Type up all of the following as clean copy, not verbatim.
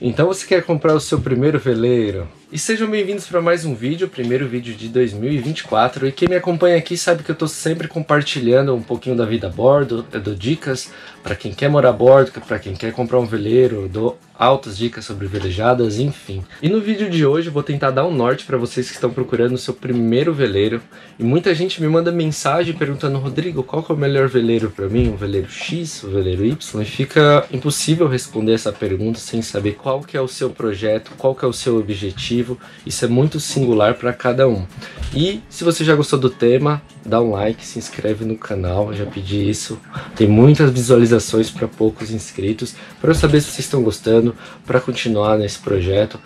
Então você quer comprar o seu primeiro veleiro? E sejam bem-vindos para mais um vídeo, o primeiro vídeo de 2024. E quem me acompanha aqui sabe que eu estou sempre compartilhando um pouquinho da vida a bordo. Eu dou dicas para quem quer morar a bordo, para quem quer comprar um veleiro, eu dou altas dicas sobre velejadas, enfim. E no vídeo de hoje eu vou tentar dar um norte para vocês que estão procurando o seu primeiro veleiro. E muita gente me manda mensagem perguntando: Rodrigo, qual que é o melhor veleiro para mim? O veleiro X, o veleiro Y? E fica impossível responder essa pergunta sem saber qual que é o seu projeto, qual que é o seu objetivo. Isso é muito singular para cada um. E se você já gostou do tema, dá um like, se inscreve no canal, eu já pedi isso. Tem muitas visualizações para poucos inscritos, para eu saber se vocês estão gostando, para continuar nesse projeto.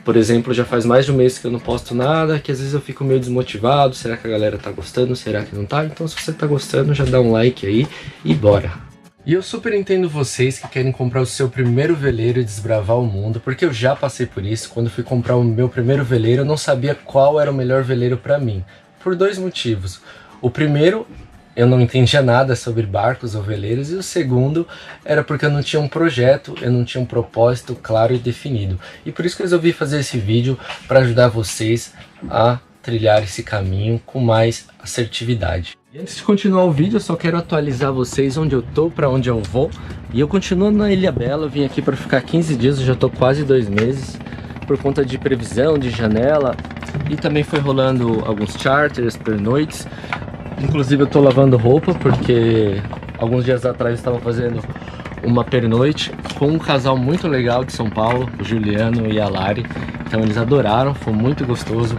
Por exemplo, já faz mais de um mês que eu não posto nada, que às vezes eu fico meio desmotivado. Será que a galera tá gostando? Será que não tá? Então se você tá gostando, já dá um like aí e bora! E eu super entendo vocês que querem comprar o seu primeiro veleiro e desbravar o mundo, porque eu já passei por isso. Quando fui comprar o meu primeiro veleiro, eu não sabia qual era o melhor veleiro para mim, por dois motivos. O primeiro, eu não entendia nada sobre barcos ou veleiros, e o segundo era porque eu não tinha um projeto, eu não tinha um propósito claro e definido. E por isso que eu resolvi fazer esse vídeo, para ajudar vocês a trilhar esse caminho com mais assertividade. E antes de continuar o vídeo, eu só quero atualizar vocês onde eu tô, para onde eu vou. E eu continuo na Ilhabela, eu vim aqui para ficar 15 dias, eu já tô quase 2 meses, por conta de previsão, de janela, e também foi rolando alguns charters, pernoites. Inclusive eu tô lavando roupa, porque alguns dias atrás eu estava fazendo uma pernoite com um casal muito legal de São Paulo, o Juliano e a Lari. Então eles adoraram, foi muito gostoso.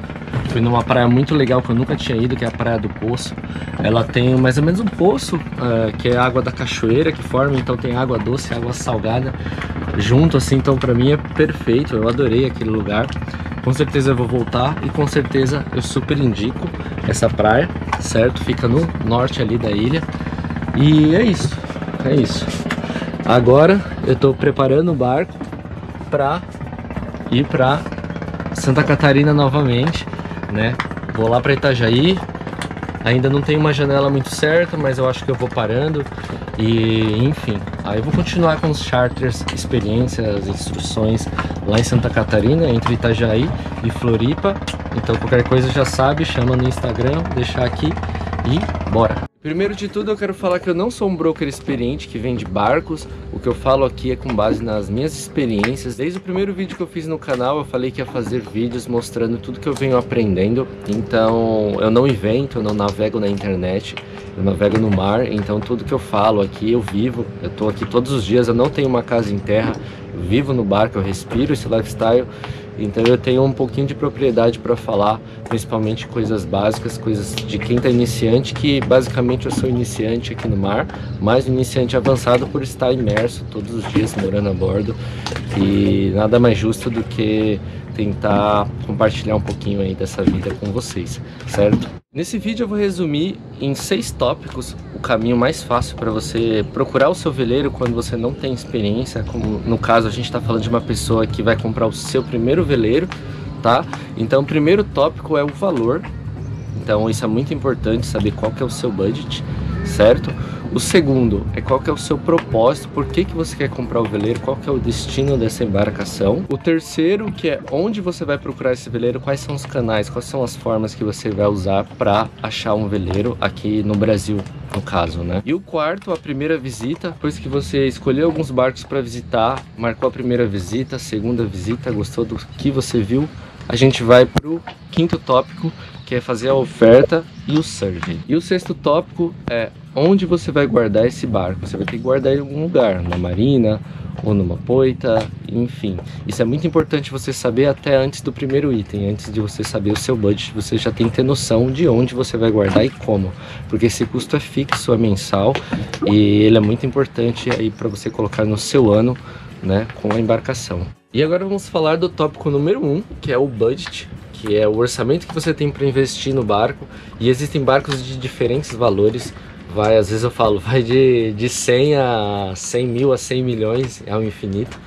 Fui numa praia muito legal que eu nunca tinha ido, que é a Praia do Poço. Ela tem mais ou menos um poço, que é a água da cachoeira que forma, então tem água doce e água salgada junto, assim, então pra mim é perfeito, eu adorei aquele lugar. Com certeza eu vou voltar e com certeza eu super indico essa praia, certo? Fica no norte ali da ilha. E é isso, é isso. Agora eu tô preparando o barco pra ir pra Santa Catarina novamente, né? Vou lá para Itajaí. Ainda não tem uma janela muito certa, mas eu acho que eu vou parando. E enfim, aí eu vou continuar com os charters, experiências, instruções lá em Santa Catarina, entre Itajaí e Floripa. Então qualquer coisa já sabe, chama no Instagram, deixar aqui e bora! Primeiro de tudo eu quero falar que eu não sou um broker experiente que vende barcos. O que eu falo aqui é com base nas minhas experiências. Desde o primeiro vídeo que eu fiz no canal eu falei que ia fazer vídeos mostrando tudo que eu venho aprendendo. Então eu não invento, eu não navego na internet, eu navego no mar. Então tudo que eu falo aqui eu vivo, eu tô aqui todos os dias, eu não tenho uma casa em terra, eu vivo no barco, eu respiro esse lifestyle. Então eu tenho um pouquinho de propriedade para falar, principalmente coisas básicas, coisas de quem está iniciante, que basicamente eu sou iniciante aqui no mar, mas iniciante avançado por estar imerso todos os dias morando a bordo. E nada mais justo do que tentar compartilhar um pouquinho aí dessa vida com vocês, certo? Nesse vídeo eu vou resumir em 6 tópicos o caminho mais fácil para você procurar o seu veleiro quando você não tem experiência, como no caso a gente está falando de uma pessoa que vai comprar o seu primeiro veleiro, tá? Então o primeiro tópico é o valor, então isso é muito importante, saber qual que é o seu budget, certo? O segundo é qual que é o seu propósito, por que você quer comprar o veleiro, qual que é o destino dessa embarcação. O terceiro, que é onde você vai procurar esse veleiro, quais são os canais, quais são as formas que você vai usar para achar um veleiro aqui no Brasil, no caso, né? E o quarto, a primeira visita. Depois que você escolheu alguns barcos para visitar, marcou a primeira visita, a segunda visita, gostou do que você viu, a gente vai pro quinto tópico, que é fazer a oferta e o survey. E o sexto tópico é onde você vai guardar esse barco. Você vai ter que guardar em algum lugar, na marina ou numa poita, enfim. Isso é muito importante você saber até antes do primeiro item, antes de você saber o seu budget, você já tem que ter noção de onde você vai guardar e como. Porque esse custo é fixo, é mensal, e ele é muito importante aí para você colocar no seu ano, né, com a embarcação. E agora vamos falar do tópico número 1, que é o budget, que é o orçamento que você tem para investir no barco. E existem barcos de diferentes valores, às vezes eu falo, vai de 100 a 100 mil a 100 milhões, é ao infinito.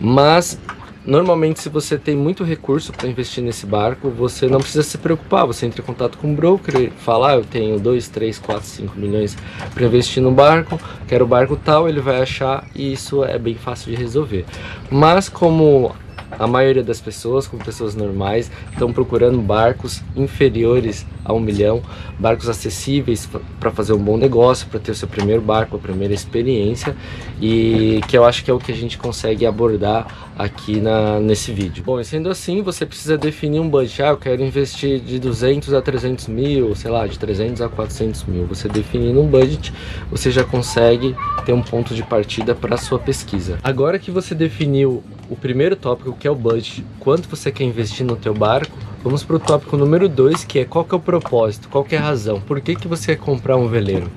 Mas Normalmente, se você tem muito recurso para investir nesse barco, você não precisa se preocupar. Você entra em contato com o broker, fala, eu tenho 2, 3, 4, 5 milhões para investir no barco, quero o barco tal, ele vai achar, e isso é bem fácil de resolver. Mas como a maioria das pessoas, como pessoas normais, estão procurando barcos inferiores a 1 milhão, barcos acessíveis para fazer um bom negócio, para ter o seu primeiro barco, a primeira experiência, e que eu acho que é o que a gente consegue abordar aqui nesse vídeo. Bom, e sendo assim, você precisa definir um budget. Eu quero investir de 200 a 300 mil, sei lá, de 300 a 400 mil. Você definindo um budget, você já consegue ter um ponto de partida para a sua pesquisa. Agora que você definiu o primeiro tópico, que é o budget, quanto você quer investir no teu barco, vamos para o tópico número 2, que é qual que é o propósito, qual que é a razão, por que você quer comprar um veleiro.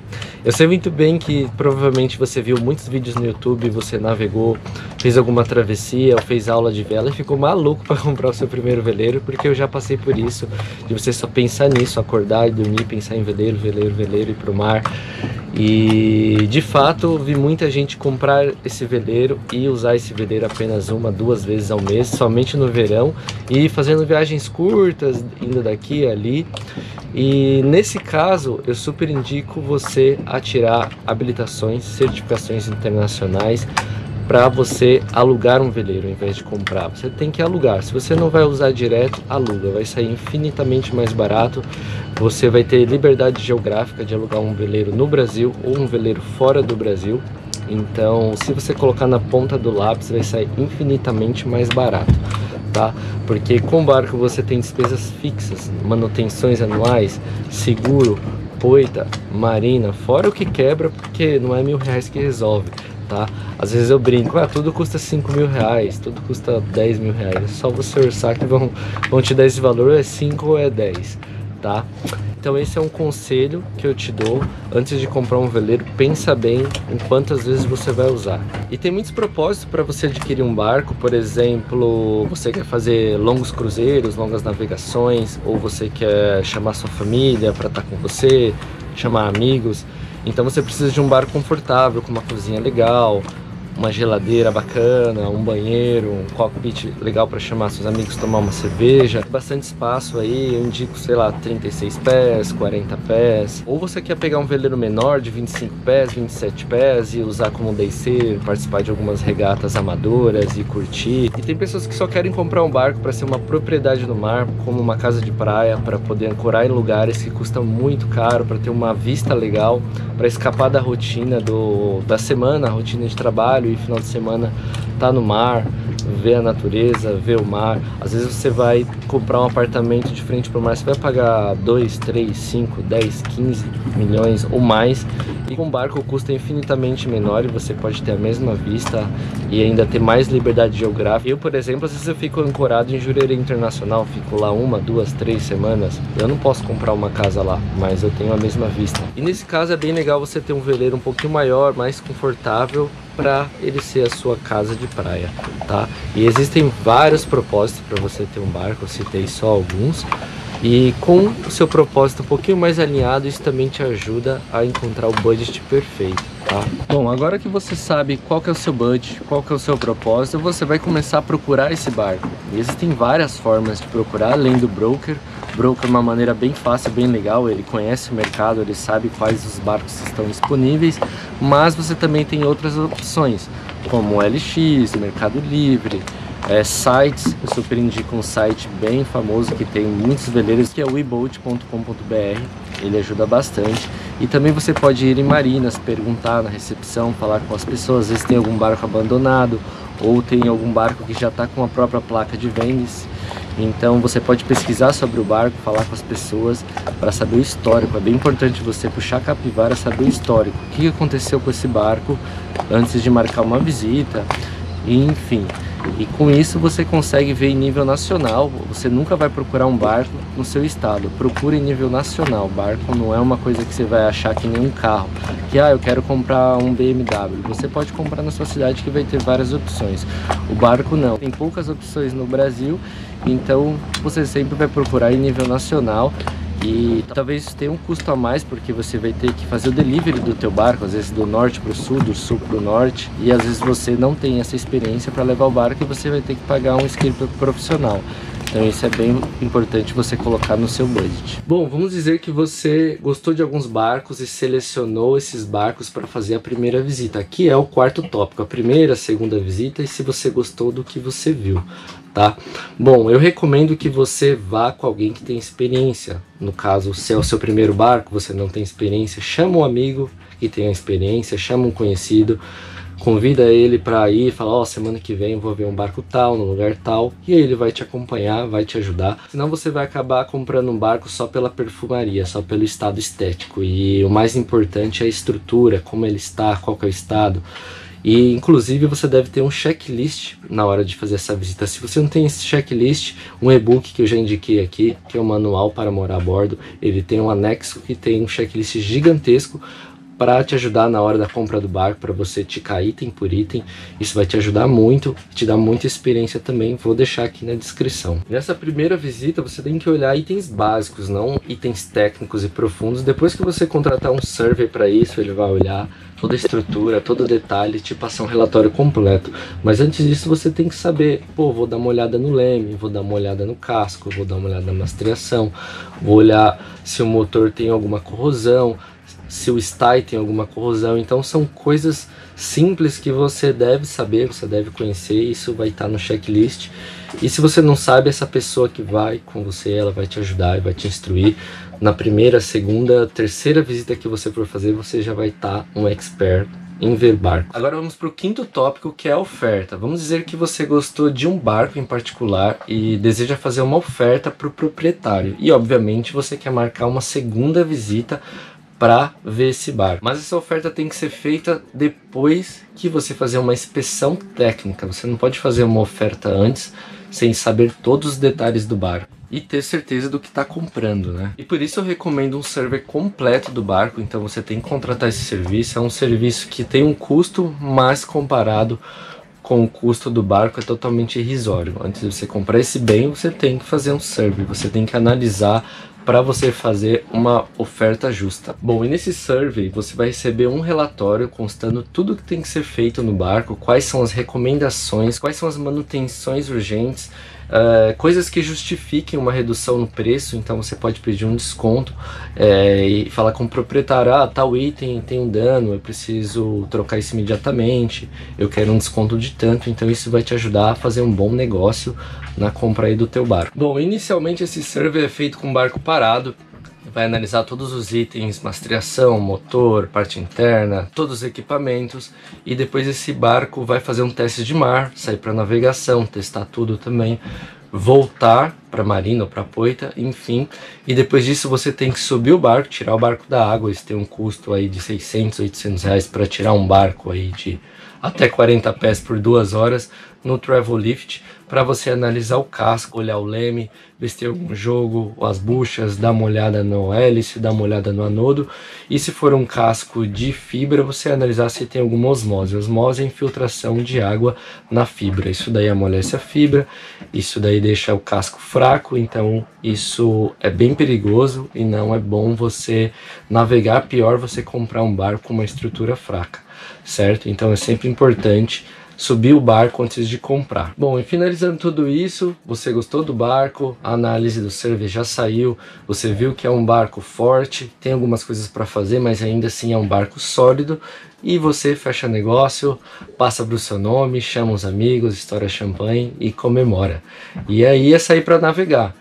Eu sei muito bem que provavelmente você viu muitos vídeos no YouTube, você navegou, fez alguma travessia, ou fez aula de vela e ficou maluco para comprar o seu primeiro veleiro, porque eu já passei por isso, de você só pensar nisso, acordar e dormir, pensar em veleiro, veleiro, veleiro, ir para o mar. E de fato vi muita gente comprar esse veleiro e usar esse veleiro apenas 1, 2 vezes ao mês, somente no verão, e fazendo viagens curtas, indo daqui e ali. E nesse caso eu super indico você a tirar habilitações, certificações internacionais para você alugar um veleiro ao invés de comprar. Você tem que alugar. Se você não vai usar direto, aluga. Vai sair infinitamente mais barato. Você vai ter liberdade geográfica de alugar um veleiro no Brasil ou um veleiro fora do Brasil. Então, se você colocar na ponta do lápis, vai sair infinitamente mais barato, tá? Porque com barco você tem despesas fixas, manutenções anuais, seguro, poita, marina, fora o que quebra, porque não é R$1.000 que resolve. Tá? Às vezes eu brinco, tudo custa R$5.000, tudo custa R$10.000, é só você orçar que vão te dar esse valor, é 5 ou é 10, tá? Então esse é um conselho que eu te dou, antes de comprar um veleiro, pensa bem em quantas vezes você vai usar. E tem muitos propósitos para você adquirir um barco, por exemplo, você quer fazer longos cruzeiros, longas navegações, ou você quer chamar sua família para estar com você, chamar amigos. Então você precisa de um barco confortável, com uma cozinha legal, uma geladeira bacana, um banheiro, um cockpit legal para chamar seus amigos, tomar uma cerveja. Bastante espaço aí, eu indico, sei lá, 36 pés, 40 pés. Ou você quer pegar um veleiro menor de 25 pés, 27 pés e usar como day sailor, participar de algumas regatas amadoras e curtir. E tem pessoas que só querem comprar um barco para ser uma propriedade no mar, como uma casa de praia, para poder ancorar em lugares que custam muito caro, para ter uma vista legal, para escapar da rotina da semana, a rotina de trabalho, e final de semana tá no mar, ver a natureza, ver o mar. Às vezes você vai comprar um apartamento de frente para o mar, você vai pagar 2, 3, 5, 10, 15 milhões ou mais, e com um barco o custo é infinitamente menor e você pode ter a mesma vista e ainda ter mais liberdade geográfica. Eu, por exemplo, às vezes eu fico ancorado em Jurerê Internacional, fico lá 1, 2, 3 semanas, eu não posso comprar uma casa lá, mas eu tenho a mesma vista. E nesse caso é bem legal você ter um veleiro um pouquinho maior, mais confortável, para ele ser a sua casa de praia, tá? E existem vários propósitos para você ter um barco, eu citei só alguns, e com o seu propósito um pouquinho mais alinhado, isso também te ajuda a encontrar o budget perfeito, tá? Bom, agora que você sabe qual que é o seu budget, qual que é o seu propósito, você vai começar a procurar esse barco. E existem várias formas de procurar, além do broker. O broker é uma maneira bem fácil, bem legal, ele conhece o mercado, ele sabe quais os barcos estão disponíveis, mas você também tem outras opções, como o LX, Mercado Livre, sites. Eu super indico um site bem famoso que tem muitos veleiros, que é o weboat.com.br, ele ajuda bastante. E também você pode ir em marinas, perguntar na recepção, falar com as pessoas, às vezes tem algum barco abandonado, ou tem algum barco que já está com a própria placa de vendas. Então você pode pesquisar sobre o barco, falar com as pessoas para saber o histórico. É bem importante você puxar a capivara, saber o histórico, o que aconteceu com esse barco antes de marcar uma visita, e, enfim. E com isso você consegue ver em nível nacional. Você nunca vai procurar um barco no seu estado, procura em nível nacional. Barco não é uma coisa que você vai achar que nem um carro, que eu quero comprar um BMW. Você pode comprar na sua cidade, que vai ter várias opções. O barco não, tem poucas opções no Brasil, então você sempre vai procurar em nível nacional. E talvez isso tenha um custo a mais, porque você vai ter que fazer o delivery do teu barco, às vezes do norte para o sul, do sul para o norte, e às vezes você não tem essa experiência para levar o barco e você vai ter que pagar um skipper profissional. Então isso é bem importante você colocar no seu budget. Bom, vamos dizer que você gostou de alguns barcos e selecionou esses barcos para fazer a primeira visita. Aqui é o quarto tópico, a primeira, a segunda visita, e se você gostou do que você viu, tá? Bom, eu recomendo que você vá com alguém que tem experiência. No caso, se é o seu primeiro barco, você não tem experiência, chama um amigo que tenha experiência, chama um conhecido, convida ele para ir, fala, ó, semana que vem eu vou ver um barco tal, no lugar tal, e aí ele vai te acompanhar, vai te ajudar. Senão você vai acabar comprando um barco só pela perfumaria, só pelo estado estético, e o mais importante é a estrutura, como ele está, qual que é o estado. E inclusive você deve ter um checklist na hora de fazer essa visita. Se você não tem esse checklist, um e-book que eu já indiquei aqui, que é o Manual para Morar a Bordo, ele tem um anexo que tem um checklist gigantesco para te ajudar na hora da compra do barco, para você ticar item por item. Isso vai te ajudar muito, te dar muita experiência também, vou deixar aqui na descrição. Nessa primeira visita você tem que olhar itens básicos, não itens técnicos e profundos. Depois que você contratar um survey para isso, ele vai olhar toda a estrutura, todo o detalhe e te passar um relatório completo. Mas antes disso você tem que saber, pô, vou dar uma olhada no leme, vou dar uma olhada no casco, vou dar uma olhada na mastreação, vou olhar se o motor tem alguma corrosão, se o stay tem alguma corrosão. Então são coisas simples que você deve saber, você deve conhecer, isso vai estar no checklist. E se você não sabe, essa pessoa que vai com você, ela vai te ajudar e vai te instruir. Na primeira, segunda, terceira visita que você for fazer, você já vai estar um expert em ver barco. Agora vamos para o quinto tópico, que é a oferta. Vamos dizer que você gostou de um barco em particular e deseja fazer uma oferta para o proprietário. E obviamente você quer marcar uma segunda visita para ver esse barco. Mas essa oferta tem que ser feita depois que você fazer uma inspeção técnica. Você não pode fazer uma oferta antes sem saber todos os detalhes do barco e ter certeza do que está comprando, né? E por isso eu recomendo um survey completo do barco. Então você tem que contratar esse serviço. É um serviço que tem um custo, mas comparado com o custo do barco é totalmente irrisório. Antes de você comprar esse bem, você tem que fazer um survey, você tem que analisar para você fazer uma oferta justa. Bom, e nesse survey você vai receber um relatório constando tudo que tem que ser feito no barco, quais são as recomendações, quais são as manutenções urgentes, coisas que justifiquem uma redução no preço. Então você pode pedir um desconto e falar com o proprietário, ah, tal item tem um dano, eu preciso trocar isso imediatamente, eu quero um desconto de tanto. Então isso vai te ajudar a fazer um bom negócio na compra aí do teu barco. Bom, inicialmente esse survey é feito com o barco parado, vai analisar todos os itens, mastreação, motor, parte interna, todos os equipamentos, e depois esse barco vai fazer um teste de mar, sair para navegação, testar tudo também, voltar para marina ou para poita, enfim, e depois disso você tem que subir o barco, tirar o barco da água. Isso tem um custo aí de 600, 800 reais para tirar um barco aí de até 40 pés por 2 horas no Travel Lift, para você analisar o casco, olhar o leme, ver se tem algum jogo, as buchas, dar uma olhada no hélice, dar uma olhada no anodo. E se for um casco de fibra, você analisar se tem alguma osmose. Osmose é infiltração de água na fibra. Isso daí amolece a fibra, isso daí deixa o casco fraco, então isso é bem perigoso e não é bom você navegar. Pior você comprar um barco com uma estrutura fraca, certo? Então é sempre importante subir o barco antes de comprar. Bom, e finalizando tudo isso, você gostou do barco, a análise do survey já saiu, você viu que é um barco forte, tem algumas coisas para fazer, mas ainda assim é um barco sólido, e você fecha negócio, passa para o seu nome, chama os amigos, estoura champanhe e comemora. E aí é sair para navegar.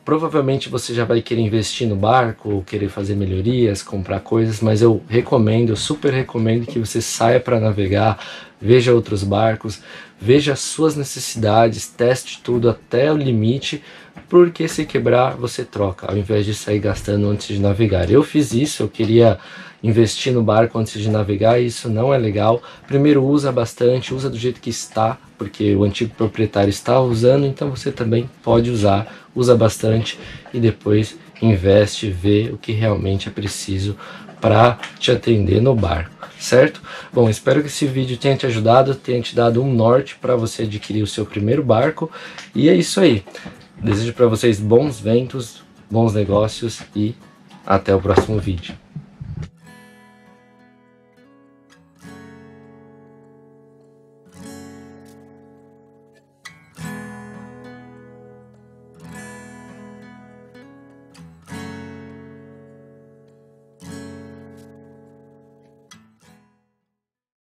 Provavelmente você já vai querer investir no barco, ou querer fazer melhorias, comprar coisas, mas eu recomendo, eu super recomendo que você saia para navegar, veja outros barcos, veja as suas necessidades, teste tudo até o limite, porque se quebrar você troca, ao invés de sair gastando antes de navegar. Eu fiz isso, eu queria investir no barco antes de navegar, e isso não é legal. Primeiro usa bastante, usa do jeito que está, porque o antigo proprietário está usando, então você também pode usar, usa bastante e depois investe, vê o que realmente é preciso para te atender no barco, certo? Bom, espero que esse vídeo tenha te ajudado, tenha te dado um norte para você adquirir o seu primeiro barco, e é isso aí. Desejo para vocês bons ventos, bons negócios e até o próximo vídeo.